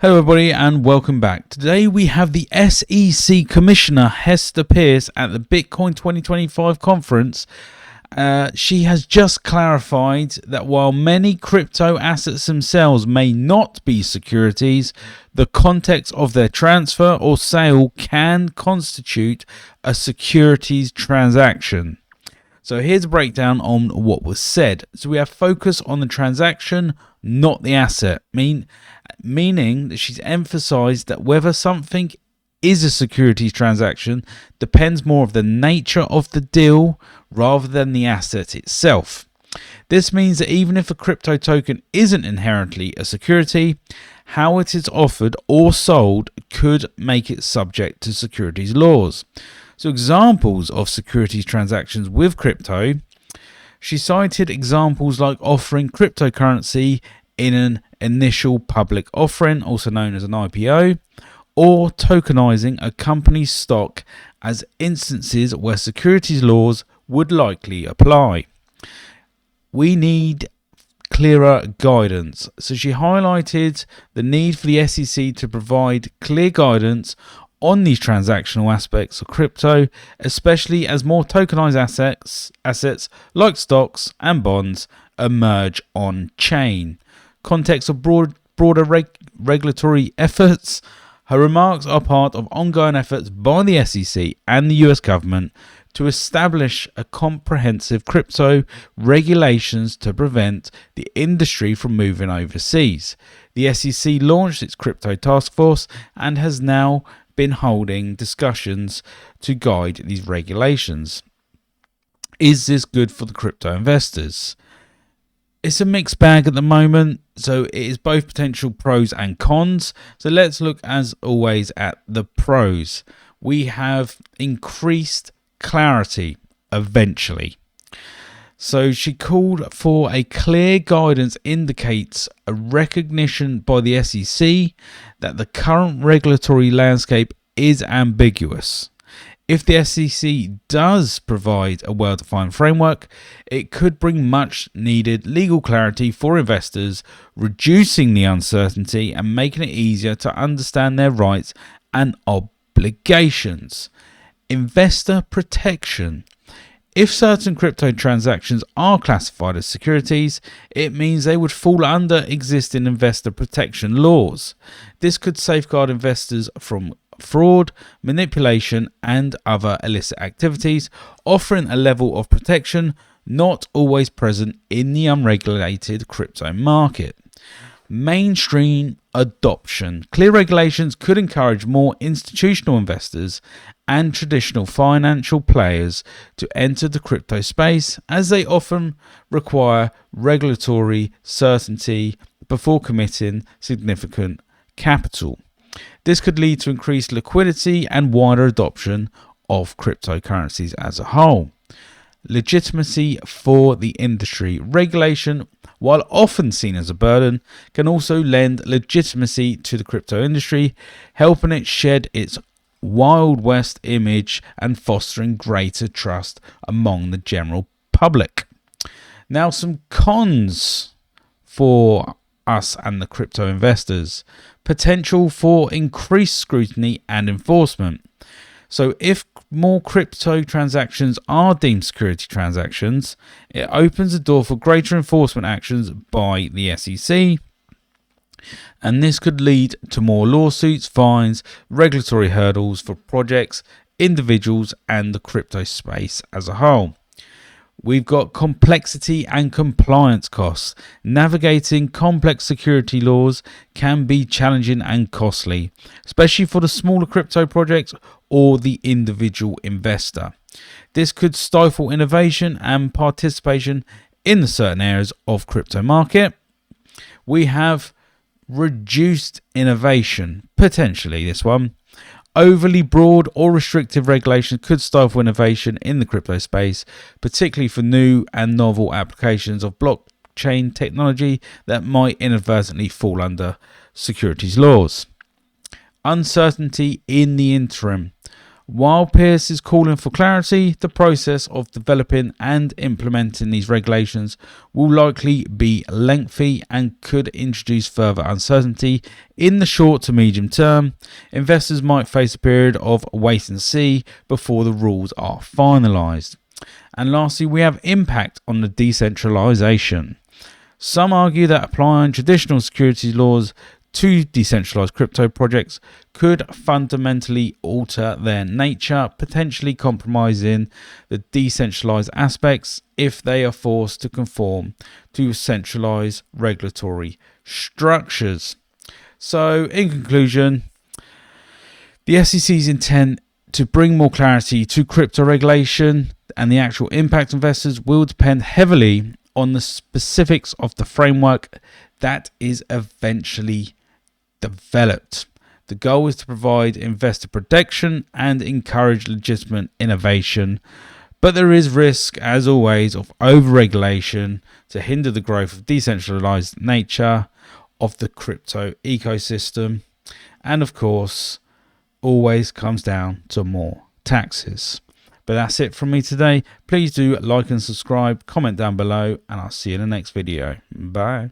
Hello everybody and welcome back. Today we have the SEC Commissioner Hester Peirce at the Bitcoin 2025 conference. She has just clarified that while many crypto assets themselves may not be securities, the context of their transfer or sale can constitute a securities transaction. So here's a breakdown on what was said. So we have focus on the transaction, not the asset, meaning that she's emphasized that whether something is a securities transaction depends more of the nature of the deal rather than the asset itself. This means that even if a crypto token isn't inherently a security, how it is offered or sold could make it subject to securities laws. So examples of securities transactions with crypto, she cited examples like offering cryptocurrency in an initial public offering, also known as an IPO, or tokenizing a company's stock as instances where securities laws would likely apply. We need clearer guidance. So she highlighted the need for the SEC to provide clear guidance on these transactional aspects of crypto, especially as more tokenized assets like stocks and bonds emerge on chain. Context of broader regulatory efforts. Her remarks are part of ongoing efforts by the SEC and the US government to establish a comprehensive crypto regulations to prevent the industry from moving overseas. The SEC launched its crypto task force and has now been holding discussions to guide these regulations. Is this good for the crypto investors? It's a mixed bag at the moment, so it is both potential pros and cons. So let's look as always at the pros. We have increased clarity eventually. So she called for a clear guidance indicates a recognition by the SEC that the current regulatory landscape is ambiguous. If the SEC does provide a well-defined framework, it could bring much needed legal clarity for investors, reducing the uncertainty and making it easier to understand their rights and obligations. Investor protection. If certain crypto transactions are classified as securities, it means they would fall under existing investor protection laws. This could safeguard investors from fraud, manipulation, and other illicit activities, offering a level of protection not always present in the unregulated crypto market. Mainstream adoption. Clear regulations could encourage more institutional investors and traditional financial players to enter the crypto space, as they often require regulatory certainty before committing significant capital. This could lead to increased liquidity and wider adoption of cryptocurrencies as a whole. Legitimacy for the industry. Regulation, while often seen as a burden, can also lend legitimacy to the crypto industry, helping it shed its Wild West image and fostering greater trust among the general public. Now, some cons for us and the crypto investors. Potential for increased scrutiny and enforcement. So if more crypto transactions are deemed security transactions, it opens the door for greater enforcement actions by the SEC. And this could lead to more lawsuits, fines, regulatory hurdles for projects, individuals, and the crypto space as a whole. We've got complexity and compliance costs. Navigating complex security laws can be challenging and costly, especially for the smaller crypto projects or the individual investor. This could stifle innovation and participation in the certain areas of crypto market. We have reduced innovation, potentially this one. Overly broad or restrictive regulations could stifle innovation in the crypto space, particularly for new and novel applications of blockchain technology that might inadvertently fall under securities laws. Uncertainty in the interim. While Peirce is calling for clarity, the process of developing and implementing these regulations will likely be lengthy and could introduce further uncertainty in the short to medium term. Investors might face a period of wait and see before the rules are finalised. And lastly, we have impact on the decentralisation. Some argue that applying traditional securities laws to decentralized crypto projects could fundamentally alter their nature, potentially compromising the decentralized aspects if they are forced to conform to centralized regulatory structures. So, in conclusion, the SEC's intent to bring more clarity to crypto regulation and the actual impact on investors will depend heavily on the specifics of the framework that is eventually developed. The goal is to provide investor protection and encourage legitimate innovation, but there is risk, as always, of over-regulation to hinder the growth of decentralized nature of the crypto ecosystem, and of course, always comes down to more taxes. But that's it from me today. Please do like and subscribe, comment down below, and I'll see you in the next video. Bye.